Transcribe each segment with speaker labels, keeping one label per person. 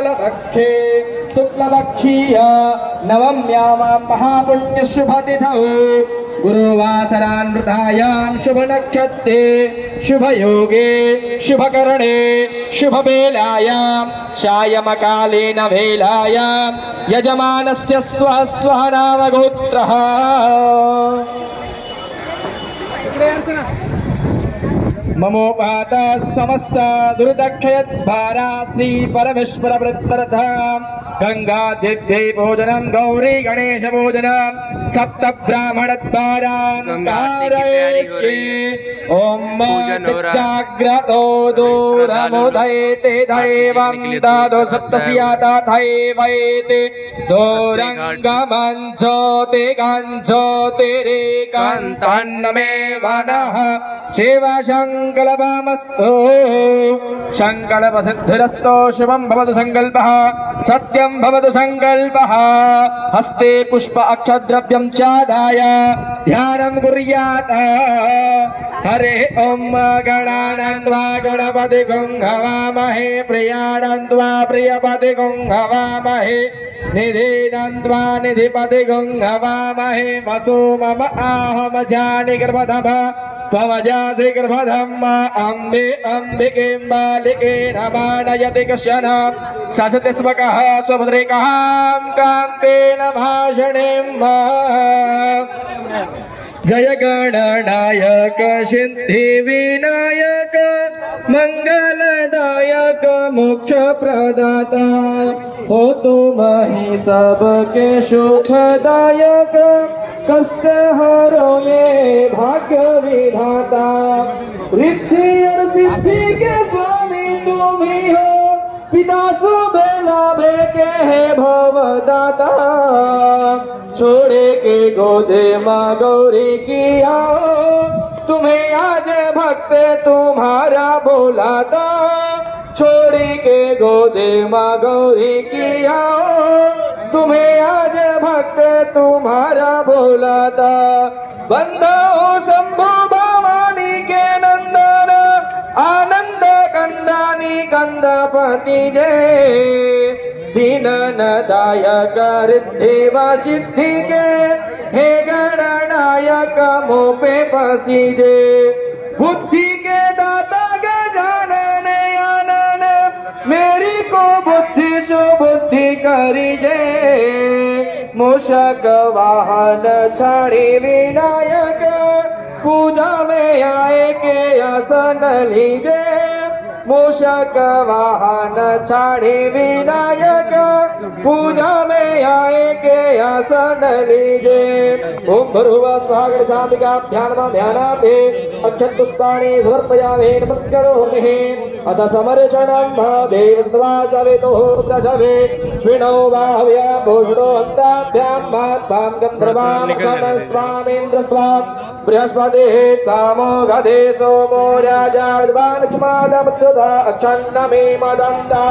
Speaker 1: शुक्लपक्षे शुक्लपक्षीय नवम्यां महापुण्यशुभतिथौ गुरुवासरान्वृतायां शुभनक्षत्रे शुभयोगे शुभकरणे शुभवेलायां सायंकालीन वेलायां यजमानस्य स्वः नाम गोत्रः ममोपात समस्त दुर्दक्षयद्भारा श्री परमेश्वर वृत्तरथं गंगा दिव्यै भोजनं गौरी गणेश भोजनं सप्त ब्राह्मणद्वारान्तारयेष्ये ओम जाग्रतो दूरमुदयते दैवं दादो सप्तस्याता धैवैते दोरङ्गमञ्चोते गञ्चोते रे कान्तन्नमे वनः शिव संकल्पमस्तु संकल्प सिद्धिरस्तु शुभं भवतु संकल्पः सत्यं भवतु संकल्पः हस्ते पुष्प अक्षद्रव्यं चादाय ध्यानं कुर्यात् हरे ओम गणानन्द्वा गणपति गुंहवामहे प्रियानन्द्वा प्रियपति गुंहवामहे निधिनन्द्वा निधिपति गुंहवामहे वसु मम आहम जानि गर्भधम त्वमजासि गर्भधम् अम्बे अम्बिके बालिके रमाणयति कश्चन ससति स्मकः स्वभद्रेकः कान्तेन भाषणेम् जय गणनायक सिद्धि विनायक मंगलदायक मोक्ष प्रदाता हो तुम्हि सबके सुखदायक कष्ट हरो में भाग्य विधाता रिद्धि और सिद्धि के स्वामी तुम ही हो पिता सुबेला के है भवदाता छोड़े के गोदे माँ गौरी की आओ तुम्हें आज भक्त तुम्हारा बोलाता छोड़ी के गोदे माँ गौरी की आओ तुम्हें आज भक्त तुम्हारा बोलाता बंदा हो शंभु भवानी के नंदन आनंद कंदानी कंदपति जय दीनन दायक रिद्धि व सिद्धि के हे गणनायक मुँह पे पसीजे बुद्धि के दाता गजानन आनन मेरी को बुद्धि सुबुद्धि करीजे मूषक वाहन छड़ी विनायक पूजा में आए के आसन लीजे मूषक वाहन छड़ी विनायक पूजा में आए के आसन लीजे ओम भर्गुवः स्वाहा गणेशाम्बिका ध्यानार्थे अक्षत पुष्पाणि समर्पयामि नमस्करोमि अथ समर्चनं देव सत्वा सवितो प्रसवे श्विनो बाह्व्या भूषणो हस्ताभ्यां मात्वां गन्धर्वां स्वामेन्द्रस्त्वा बृहस्पतिः सामो गधे सोमो राजा विद्वान् अक्षन्नमे मदन्ता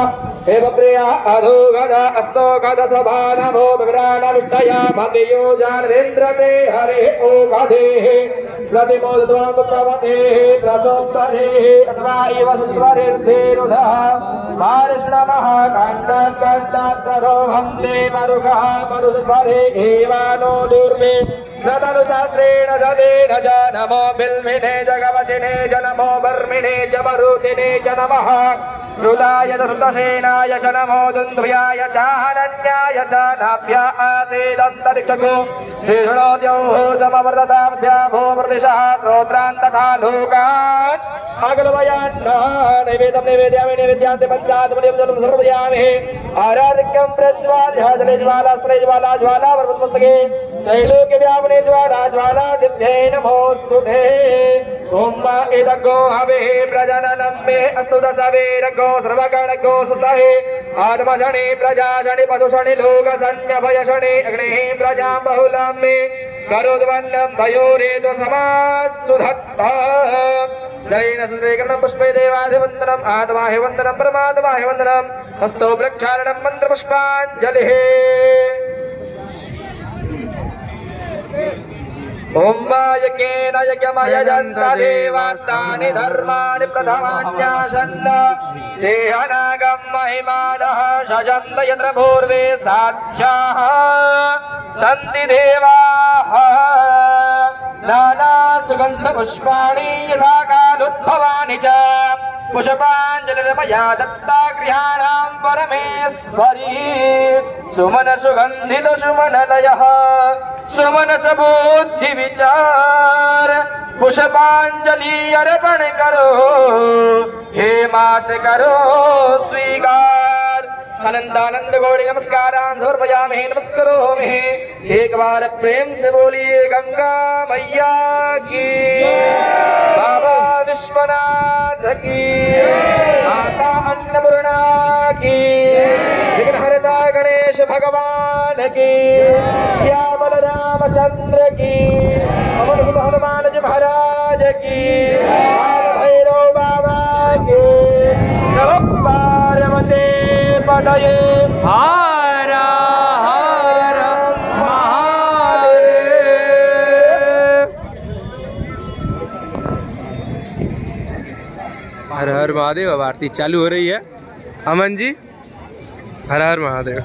Speaker 1: एव प्रिया अधो गदा अस्तो गद सभा नमो विभ्राणविष्टया मतियो जानेन्द्रते हरे ओ गधेः प्रतिमोदत्वां प्रवतेः प्रसोत्तरेः अथवा इव सुस्वरिर्भेरुधः वारिष्णवः कण्डकण्डात्मरोहं ते मरुगः मरुस्वरे एवानो दुर्मे नमनुशास्त्रेण सदेन च नमो बिल्मिने जगवचिने च नमो बर्मिणे च मरुतिने च नमः रुदाय धृतसेनाय च नमो दुन्दुभ्याय च हनन्याय च नाभ्य आसेदन्तरिक्षको श्रीशृणोद्योः समवर्तताभ्या भूमृतिशः श्रोत्रान् तथा लोकान् अगलवयान्नः नैवेद्यं निवेदयामि निवेद्यान्ते पञ्चात्मनियं जलं समर्पयामि आरार्घ्यं प्रज्वाल्य जले ज्वालास्त्रे ज्वाला ज्वाला पर्वतमस्तके त्रैलोक्य व्यापने ज्वाला ज्वाला दिव्ये नमोस्तुते ओम इदगो हवे प्रजननं मे अस्तु दशवेरगो सर्वगणगो सुस्तहे आत्मशनि प्रजाशनि पशुशनि लोकसन्न्यभयशनि अग्निः प्रजां बहुलं मे करोद्वन्नं भयोरेतु समासुधत्ता जलेन सुन्दरीकरणं पुष्पे देवाधिवन्दनम् आत्माहि वन्दनं परमात्माहि वन्दनं हस्तो प्रक्षालनं मन्त्रपुष्पाञ्जलिः ओम यज्ञेन यज्ञमयजन्त देवास्तानि धर्माणि प्रथमान्यासन्त देहनागं महिमानः सजन्त यत्र पूर्वे साध्याः सन्ति देवाः नाना सुगन्धपुष्पाणि यथा कालोद्भवानि च पुष्पाञ्जलिर्मया दत्ता गृहाणां परमेश्वरी सुमन सुगन्धित सुमनलयः सुमनस बुद्धि विचार पुष्पांजलि अर्पण करो हे मात करो स्वीकार अनंतानंद गौरी नमस्कारान् समर्पयामि नमस्करोमि एक बार प्रेम से बोलिए गंगा मैया की बाबा विश्वनाथ की माता अन्नपूर्णा की विघ्नहर्ता गणेश भगवान की या बलरामचंद्र की अमर हनुमान जी महाराज की काल भैरव बाबा की नमः पार्वती पतये हर हर महादेव।
Speaker 2: हर हर महादेव। अब आरती चालू हो रही है। अमन जी हर हर महादेव।